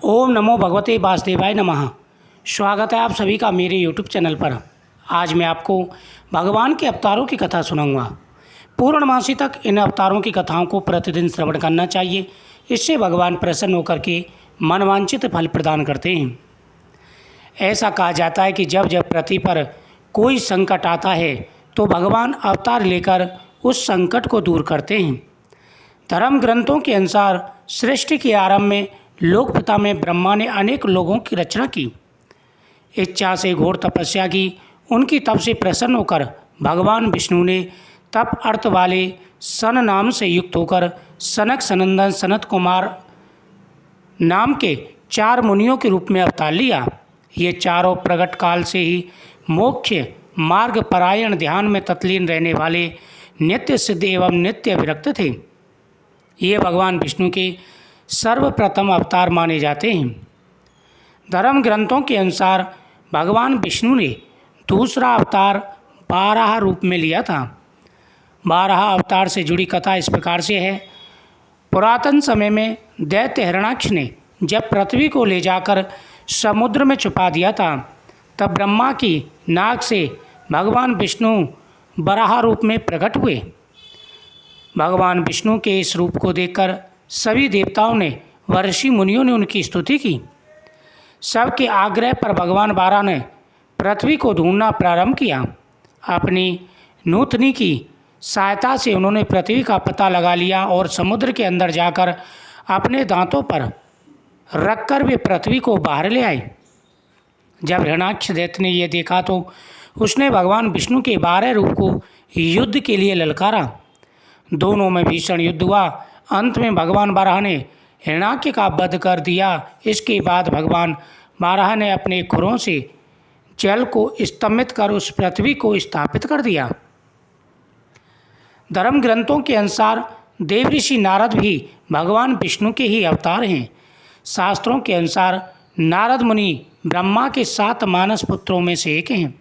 ओम नमो भगवते वासुदेवाय नमः। स्वागत है आप सभी का मेरे यूट्यूब चैनल पर। आज मैं आपको भगवान के अवतारों की कथा सुनाऊंगा। पूर्णमासी तक इन अवतारों की कथाओं को प्रतिदिन श्रवण करना चाहिए। इससे भगवान प्रसन्न होकर के मनवांछित फल प्रदान करते हैं। ऐसा कहा जाता है कि जब जब पृथ्वी पर कोई संकट आता है तो भगवान अवतार लेकर उस संकट को दूर करते हैं। धर्म ग्रंथों के अनुसार सृष्टि के आरंभ में लोकपिता में ब्रह्मा ने अनेक लोगों की रचना की। इच्छा से घोर तपस्या की। उनकी तप से प्रसन्न होकर भगवान विष्णु ने तप अर्थ वाले सन नाम से युक्त होकर सनक सनंदन सनत कुमार नाम के 4 मुनियों के रूप में अवतार लिया। ये चारों प्रगट काल से ही मोक्ष मार्ग परायण ध्यान में तत्लीन रहने वाले नित्य सिद्ध एवं नित्य विरक्त थे। ये भगवान विष्णु के सर्वप्रथम अवतार माने जाते हैं। धर्म ग्रंथों के अनुसार भगवान विष्णु ने दूसरा अवतार बारह रूप में लिया था। 12 अवतार से जुड़ी कथा इस प्रकार से है। पुरातन समय में दैत्य हिरण्याक्ष ने जब पृथ्वी को ले जाकर समुद्र में छुपा दिया था, तब ब्रह्मा की नाक से भगवान विष्णु वराह रूप में प्रकट हुए। भगवान विष्णु के इस रूप को देखकर सभी देवताओं ने व ऋषि मुनियों ने उनकी स्तुति की। सबके आग्रह पर भगवान वारा ने पृथ्वी को ढूंढना प्रारंभ किया। अपनी नूतनी की सहायता से उन्होंने पृथ्वी का पता लगा लिया और समुद्र के अंदर जाकर अपने दांतों पर रखकर वे पृथ्वी को बाहर ले आए। जब हिरण्याक्ष दैत्य ने यह देखा तो उसने भगवान विष्णु के 12 रूप को युद्ध के लिए ललकारा। दोनों में भीषण युद्ध हुआ। अंत में भगवान वाराह ने हिरण्याक्ष का वध कर दिया। इसके बाद भगवान वाराह ने अपने खुरों से जल को स्तंभित कर उस पृथ्वी को स्थापित कर दिया। धर्म ग्रंथों के अनुसार देव ऋषि नारद भी भगवान विष्णु के ही अवतार हैं। शास्त्रों के अनुसार नारद मुनि ब्रह्मा के 7 मानस पुत्रों में से एक हैं।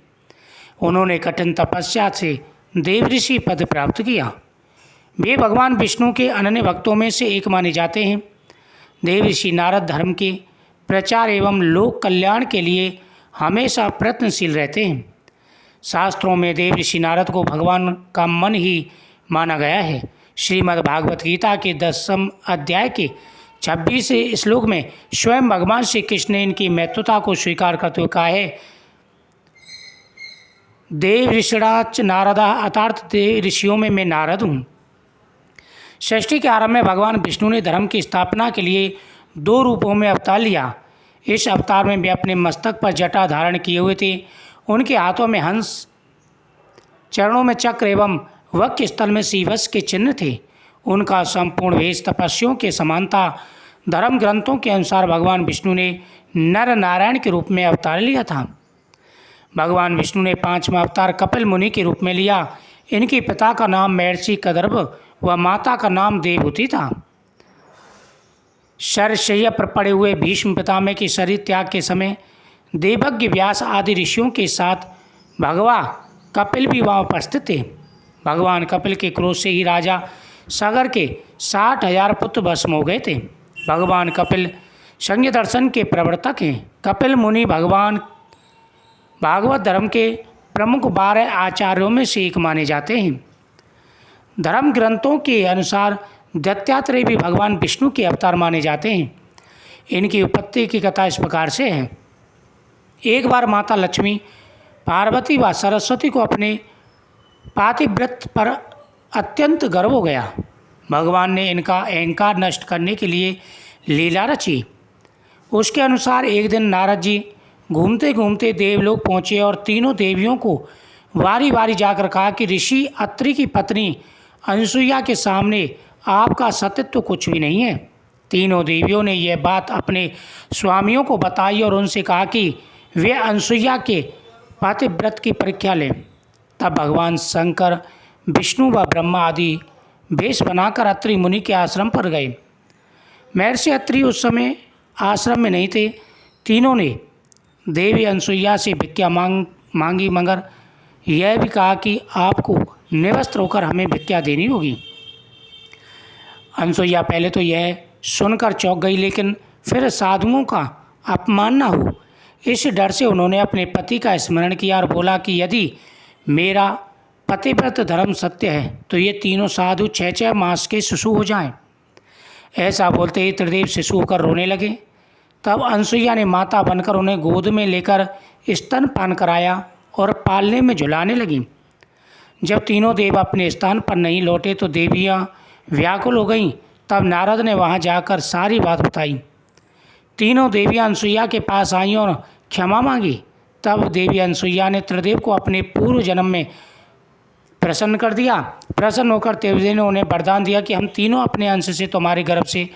उन्होंने कठिन तपस्या से देव ऋषि पद प्राप्त किया। वे भगवान विष्णु के अनन्य भक्तों में से एक माने जाते हैं। देव ऋषि नारद धर्म के प्रचार एवं लोक कल्याण के लिए हमेशा प्रयत्नशील रहते हैं। शास्त्रों में देव ऋषि नारद को भगवान का मन ही माना गया है। श्रीमद् भागवत गीता के 10वें अध्याय के 26वें श्लोक में स्वयं भगवान श्री कृष्ण ने इनकी महत्वता को स्वीकार करते हुए कहा है, देव ऋषिराज नारदा अर्थात देव ऋषियों में मैं नारद हूँ। सृष्टि के आरंभ में भगवान विष्णु ने धर्म की स्थापना के लिए 2 रूपों में अवतार लिया। इस अवतार में वे अपने मस्तक पर जटा धारण किए हुए थे। उनके हाथों में हंस, चरणों में चक्र एवं वक्ष स्थल में सीवस के चिन्ह थे। उनका संपूर्ण वेश तपस्वियों के समानता। धर्म ग्रंथों के अनुसार भगवान विष्णु ने नर नारायण के रूप में अवतार लिया था। भगवान विष्णु ने 5वां अवतार कपिल मुनि के रूप में लिया। इनके पिता का नाम महर्षि कदर्भ व माता का नाम देवहूति था। शरशय्या पर पड़े हुए भीष्म पितामह के शरीर त्याग के समय देवज्ञ व्यास आदि ऋषियों के साथ भगवा कपिल भी वहाँ उपस्थित थे। भगवान कपिल के क्रोध से ही राजा सागर के 60,000 पुत्र भस्म हो गए थे। भगवान कपिल संज्ञ दर्शन के प्रवर्तक हैं। कपिल मुनि भगवान भागवत धर्म के प्रमुख 12 आचार्यों में से एक माने जाते हैं। धर्म ग्रंथों के अनुसार दत्तात्रेय भी भगवान विष्णु के अवतार माने जाते हैं। इनकी उत्पत्ति की कथा इस प्रकार से है। एक बार माता लक्ष्मी, पार्वती व सरस्वती को अपने पातिव्रत पर अत्यंत गर्व हो गया। भगवान ने इनका अहंकार नष्ट करने के लिए लीला रची। उसके अनुसार एक दिन नारद जी घूमते घूमते देवलोक पहुँचे और तीनों देवियों को वारी वारी जाकर कहा कि ऋषि अत्रि की पत्नी अनसुईया के सामने आपका सत्यत्व कुछ भी नहीं है। तीनों देवियों ने यह बात अपने स्वामियों को बताई और उनसे कहा कि वे अनसुईया के पातिव्रत की परीक्षा लें। तब भगवान शंकर, विष्णु व ब्रह्मा आदि वेश बनाकर अत्रि मुनि के आश्रम पर गए। महर्षि अत्रि उस समय आश्रम में नहीं थे। तीनों ने देवी अनसुईया से भिक्षा मांगी मगर यह भी कहा कि आपको निवस्त्र होकर हमें भिक्षा देनी होगी। अनसुईया पहले तो यह सुनकर चौंक गई, लेकिन फिर साधुओं का अपमान न हो। इस डर से उन्होंने अपने पति का स्मरण किया और बोला कि यदि मेरा पतिव्रत धर्म सत्य है तो ये तीनों साधु 6-6 मास के शिशु हो जाएं। ऐसा बोलते ही त्रिदेव शिशु होकर रोने लगे। तब अनसुईया ने माता बनकर उन्हें गोद में लेकर स्तनपान कराया और पालने में झुलाने लगीं। जब तीनों देव अपने स्थान पर नहीं लौटे तो देवियाँ व्याकुल हो गईं। तब नारद ने वहाँ जाकर सारी बात बताई। तीनों देवियाँ अनसुईया के पास आईं और क्षमा मांगी। तब देवी अनसुईया ने त्रिदेव को अपने पूर्व जन्म में प्रसन्न कर दिया। प्रसन्न होकर त्रिदेव ने उन्हें वरदान दिया कि हम तीनों अपने अंश से तुम्हारे गर्भ से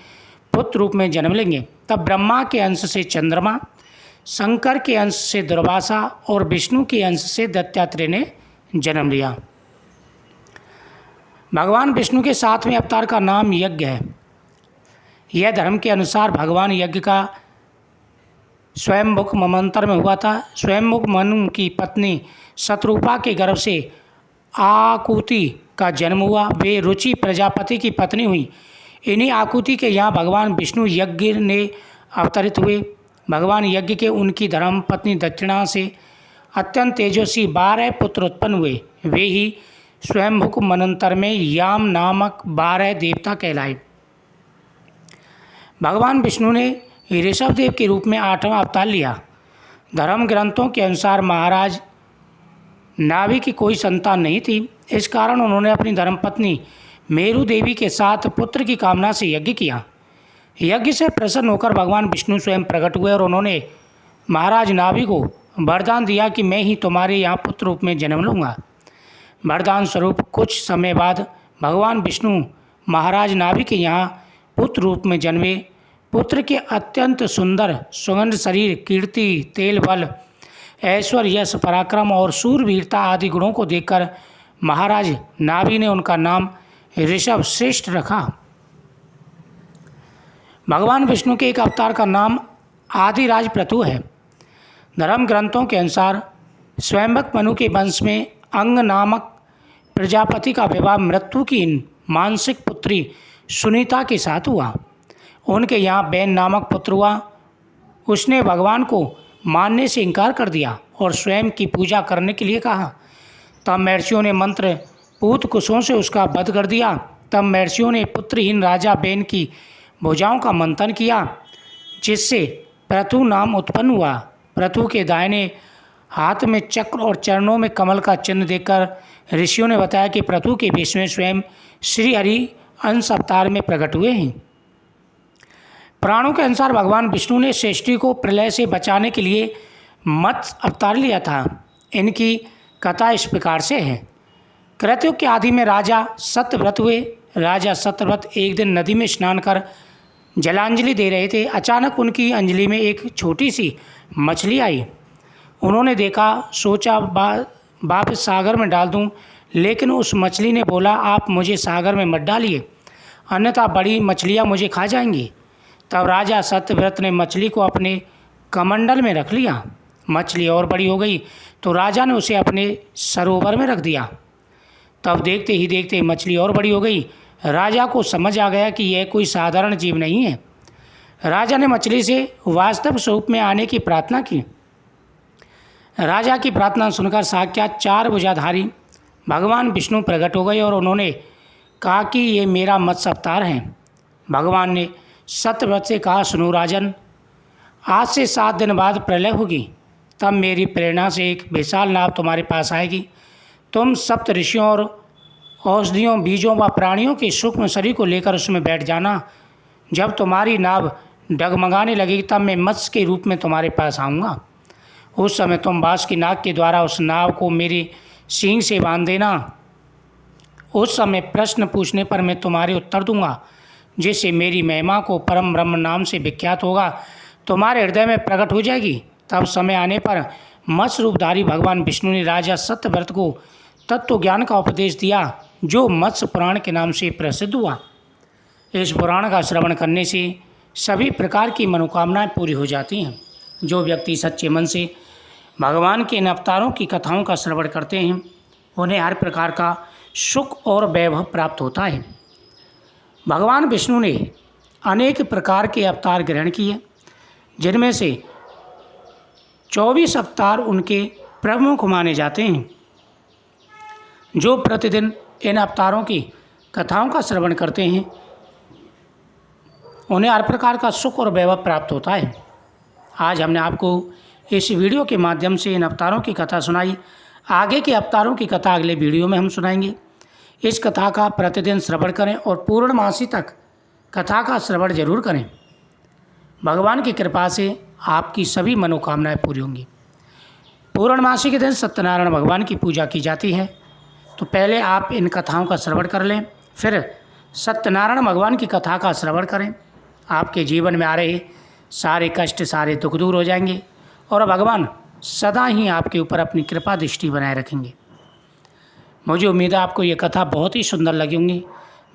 पुत्र रूप में जन्म लेंगे। तब ब्रह्मा के अंश से चंद्रमा, शंकर के अंश से दुर्वासा और विष्णु के अंश से दत्तात्रेय ने जन्म लिया। भगवान विष्णु के 7वें अवतार का नाम यज्ञ है। यह धर्म के अनुसार भगवान यज्ञ का स्वयंभुक मन्वंतर में हुआ था। स्वयंभुक मनु की पत्नी शतरूपा के गर्भ से आकुति का जन्म हुआ। वे रुचि प्रजापति की पत्नी हुई। इन्हीं आकुति के यहाँ भगवान विष्णु यज्ञ ने अवतरित हुए। भगवान यज्ञ के उनकी धर्म पत्नी दक्षिणा से अत्यंत तेजस्वी 12 पुत्र उत्पन्न हुए। वे ही स्वयंभुक मन्वंतर में याम नामक 12 देवता कहलाए। भगवान विष्णु ने ऋषभ देव के रूप में 8वां अवतार लिया। धर्म ग्रंथों के अनुसार महाराज नाभि की कोई संतान नहीं थी। इस कारण उन्होंने अपनी धर्मपत्नी मेरु देवी के साथ पुत्र की कामना से यज्ञ किया। यज्ञ से प्रसन्न होकर भगवान विष्णु स्वयं प्रकट हुए और उन्होंने महाराज नाभि को वरदान दिया कि मैं ही तुम्हारे यहाँ पुत्र रूप में जन्म लूँगा। वरदान स्वरूप कुछ समय बाद भगवान विष्णु महाराज नाभि के यहाँ पुत्र रूप में जन्मे। पुत्र के अत्यंत सुंदर सुगंध शरीर, कीर्ति, तेल, बल, ऐश्वर्य, यश, पराक्रम और शूरवीरता आदि गुणों को देखकर महाराज नाभि ने उनका नाम ऋषभ श्रेष्ठ रखा। भगवान विष्णु के एक अवतार का नाम आदिराज प्रतु है। धर्म ग्रंथों के अनुसार स्वयंभुक मनु के वंश में अंग नामक प्रजापति का विवाह मृत्यु की मानसिक पुत्री सुनीता के साथ हुआ। उनके यहाँ बैन नामक पुत्र हुआ। उसने भगवान को मानने से इनकार कर दिया और स्वयं की पूजा करने के लिए कहा। तब महर्षियों ने मंत्र पूत कुशों से उसका वध कर दिया। तब महर्षियों ने पुत्रहीन राजा बैन की भुजाओं का मंथन किया, जिससे प्रतु नाम उत्पन्न हुआ। प्रतु के दाहिने हाथ में चक्र और चरणों में कमल का चिन्ह देखकर ऋषियों ने बताया कि प्रतु के वेश में स्वयं श्री हरि अंश अवतार में प्रकट हुए हैं। पुराणों के अनुसार भगवान विष्णु ने सृष्टि को प्रलय से बचाने के लिए मत्स्य अवतार लिया था। इनकी कथा इस प्रकार से है। कृतयुग के आदि में राजा सत्यव्रत हुए। राजा सत्यव्रत एक दिन नदी में स्नान कर जलांजलि दे रहे थे। अचानक उनकी अंजलि में एक छोटी सी मछली आई। उन्होंने देखा, सोचा वापस सागर में डाल दूं, लेकिन उस मछली ने बोला, आप मुझे सागर में मत डालिए, अन्यथा बड़ी मछलियां मुझे खा जाएंगी। तब राजा सत्यव्रत ने मछली को अपने कमंडल में रख लिया। मछली और बड़ी हो गई तो राजा ने उसे अपने सरोवर में रख दिया। तब देखते ही देखते मछली और बड़ी हो गई। राजा को समझ आ गया कि यह कोई साधारण जीव नहीं है। राजा ने मछली से वास्तव स्वरूप में आने की प्रार्थना की। राजा की प्रार्थना सुनकर साक्षात 4 भुजाधारी भगवान विष्णु प्रकट हो गए और उन्होंने कहा कि ये मेरा मत्स्य अवतार है। भगवान ने सत्यव्रत से कहा, सुनो राजन, आज से 7 दिन बाद प्रलय होगी। तब मेरी प्रेरणा से एक विशाल नाव तुम्हारे पास आएगी। तुम सप्त ऋषियों और औषधियों, बीजों व प्राणियों के सूक्ष्म शरीर को लेकर उसमें बैठ जाना। जब तुम्हारी नाव डगमगाने लगेगी तब मैं मत्स्य के रूप में तुम्हारे पास आऊँगा। उस समय तुम बाँस की नाक के द्वारा उस नाव को मेरे सींग से बांध देना। उस समय प्रश्न पूछने पर मैं तुम्हारे उत्तर दूंगा, जिससे मेरी महिमा को परम ब्रह्म नाम से विख्यात होगा तुम्हारे हृदय में प्रकट हो जाएगी। तब समय आने पर मत्स्य रूपधारी भगवान विष्णु ने राजा सत्यव्रत को तत्व ज्ञान का उपदेश दिया, जो मत्स्य पुराण के नाम से प्रसिद्ध हुआ। इस पुराण का श्रवण करने से सभी प्रकार की मनोकामनाएं पूरी हो जाती हैं। जो व्यक्ति सच्चे मन से भगवान के इन अवतारों की कथाओं का श्रवण करते हैं, उन्हें हर प्रकार का सुख और वैभव प्राप्त होता है। भगवान विष्णु ने अनेक प्रकार के अवतार ग्रहण किए, जिनमें से 24 अवतार उनके प्रमुख माने जाते हैं। जो प्रतिदिन इन अवतारों की कथाओं का श्रवण करते हैं, उन्हें हर प्रकार का सुख और वैभव प्राप्त होता है। आज हमने आपको इस वीडियो के माध्यम से इन अवतारों की कथा सुनाई। आगे के अवतारों की कथा अगले वीडियो में हम सुनाएंगे। इस कथा का प्रतिदिन श्रवण करें और पूर्णमासी तक कथा का श्रवण जरूर करें। भगवान की कृपा से आपकी सभी मनोकामनाएं पूरी होंगी। पूर्णमासी के दिन सत्यनारायण भगवान की पूजा की जाती है, तो पहले आप इन कथाओं का श्रवण कर लें, फिर सत्यनारायण भगवान की कथा का श्रवण करें। आपके जीवन में आ रहे सारे कष्ट, सारे दुख दूर हो जाएंगे और भगवान सदा ही आपके ऊपर अपनी कृपा दृष्टि बनाए रखेंगे। मुझे उम्मीद है आपको ये कथा बहुत ही सुंदर लगी होंगी।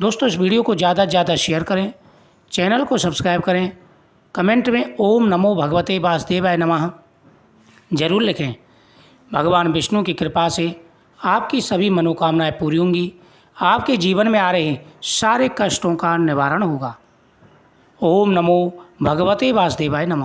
दोस्तों, इस वीडियो को ज़्यादा से ज़्यादा शेयर करें, चैनल को सब्सक्राइब करें, कमेंट में ओम नमो भगवते वासुदेवाय नमः जरूर लिखें। भगवान विष्णु की कृपा से आपकी सभी मनोकामनाएं पूरी होंगी। आपके जीवन में आ रहे सारे कष्टों का निवारण होगा। ओम नमो भगवते वासुदेवाय नमः।